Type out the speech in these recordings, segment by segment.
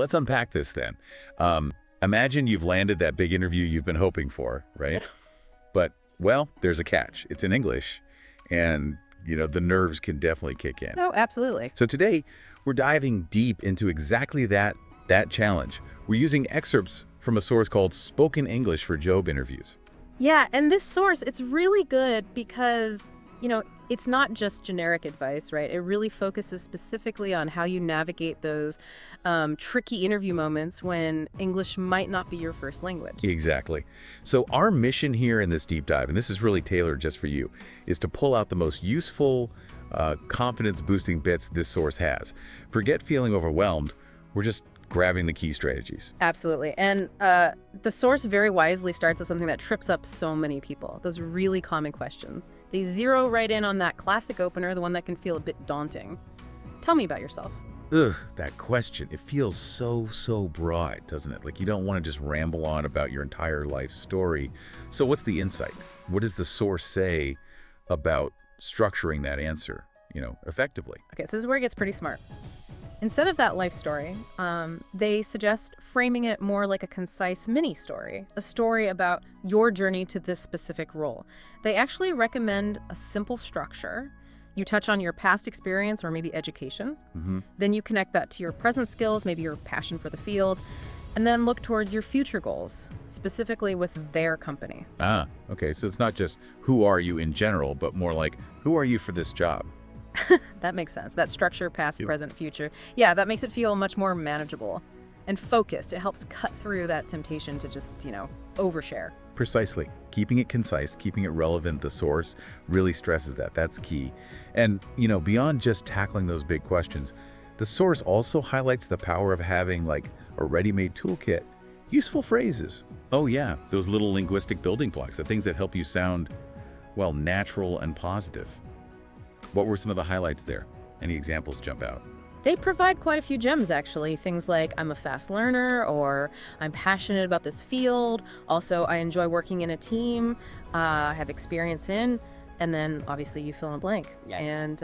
let's unpack this then. Imagine you've landed that big interview you've been hoping for, right? But, well, there's a catch. It's in English, and, the nerves can definitely kick in. Oh, absolutely. So today, we're diving deep into exactly that challenge. We're using excerpts from a source called Spoken English for Job Interviews. Yeah, and this source, it's really good because, it's not just generic advice, right? It really focuses specifically on how you navigate those tricky interview moments when English might not be your first language. Exactly. So our mission here in this deep dive, and this is really tailored just for you, is to pull out the most useful, confidence-boosting bits this source has. Forget feeling overwhelmed. We're just grabbing the key strategies. Absolutely. And the source very wisely starts with something that trips up so many people, those really common questions. They zero right in on that classic opener, the one that can feel a bit daunting. Tell me about yourself. Ugh, that question. It feels so broad, doesn't it? Like you don't want to just ramble on about your entire life story. So what's the insight? What does the source say about structuring that answer, effectively? Okay, so this is where it gets pretty smart. Instead of that life story, they suggest framing it more like a concise mini story, a story about your journey to this specific role. They actually recommend a simple structure. You touch on your past experience or maybe education. Then you connect that to your present skills, maybe your passion for the field, and then look towards your future goals, specifically with their company. Ah, okay. So it's not just who are you in general, but more like who are you for this job? That makes sense. That structure, past, present, future. Yeah, that makes it feel much more manageable and focused. It helps cut through that temptation to just, overshare. Precisely. Keeping it concise, keeping it relevant, the source really stresses that. That's key. And, beyond just tackling those big questions, the source also highlights the power of having like a ready-made toolkit, useful phrases. Oh yeah, those little linguistic building blocks, the things that help you sound, well, natural and positive. What were some of the highlights there? Any examples jump out? They provide quite a few gems, actually. Things like, I'm a fast learner, or I'm passionate about this field. Also, I enjoy working in a team, I have experience in, and then obviously you fill in a blank. Yeah. And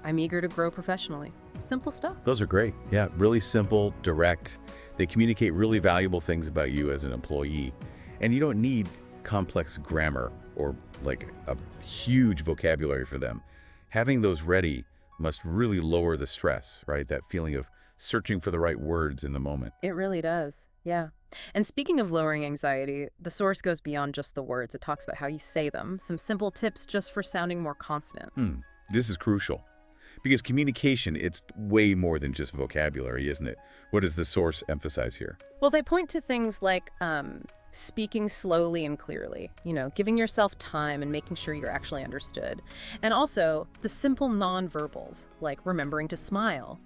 I'm eager to grow professionally. Simple stuff. Those are great. Yeah, really simple, direct. They communicate really valuable things about you as an employee. And you don't need complex grammar or like a huge vocabulary for them. Having those ready must really lower the stress, right? That feeling of searching for the right words in the moment. It really does, yeah. And speaking of lowering anxiety, the source goes beyond just the words. It talks about how you say them, some simple tips just for sounding more confident. This is crucial because communication, it's way more than just vocabulary, isn't it? What does the source emphasize here? Well, they point to things like speaking slowly and clearly, giving yourself time and making sure you're actually understood. And also the simple nonverbals, like remembering to smile,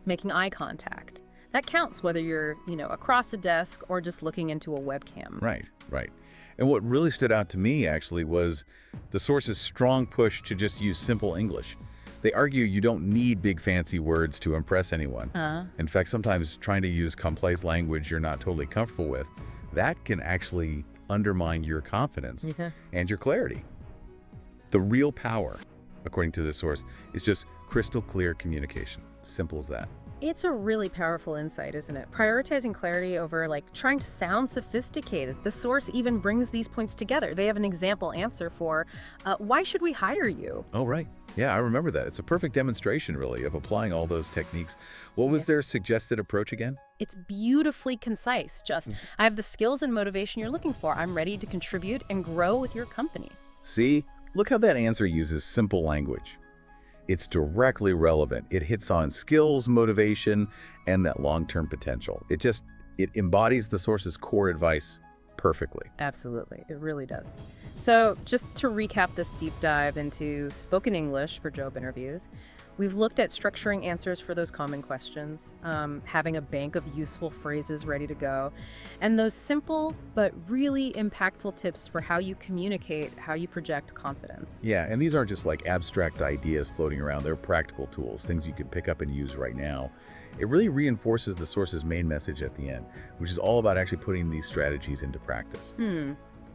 making eye contact. That counts whether you're, across a desk or just looking into a webcam. Right. And what really stood out to me, actually, was the source's strong push to just use simple English. They argue you don't need big fancy words to impress anyone. In fact, sometimes trying to use complex language you're not totally comfortable with, that can actually undermine your confidence and your clarity. The real power, according to this source, is just crystal clear communication. Simple as that. It's a really powerful insight, isn't it? Prioritizing clarity over trying to sound sophisticated. The source even brings these points together. They have an example answer for why should we hire you? Oh, right. Yeah, I remember that. It's a perfect demonstration, really, of applying all those techniques. What was their suggested approach again? It's beautifully concise. Just, I have the skills and motivation you're looking for. I'm ready to contribute and grow with your company. See? Look how that answer uses simple language. It's directly relevant. It hits on skills, motivation, and that long-term potential. It embodies the source's core advice perfectly. Absolutely. It really does. So just to recap this deep dive into spoken English for Job interviews, we've looked at structuring answers for those common questions, having a bank of useful phrases ready to go, and those simple but really impactful tips for how you communicate, how you project confidence. Yeah, and these aren't just like abstract ideas floating around. They're practical tools, things you can pick up and use right now. It really reinforces the source's main message at the end, which is all about actually putting these strategies into practice.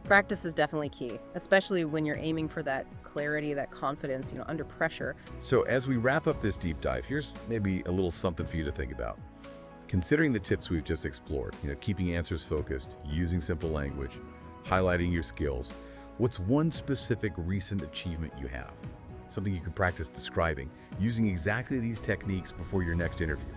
Practice is definitely key, especially when you're aiming for that clarity, that confidence, under pressure. So as we wrap up this deep dive, here's maybe a little something for you to think about. Considering the tips we've just explored, keeping answers focused, using simple language, highlighting your skills, what's one specific recent achievement you have? Something you can practice describing, using exactly these techniques before your next interview.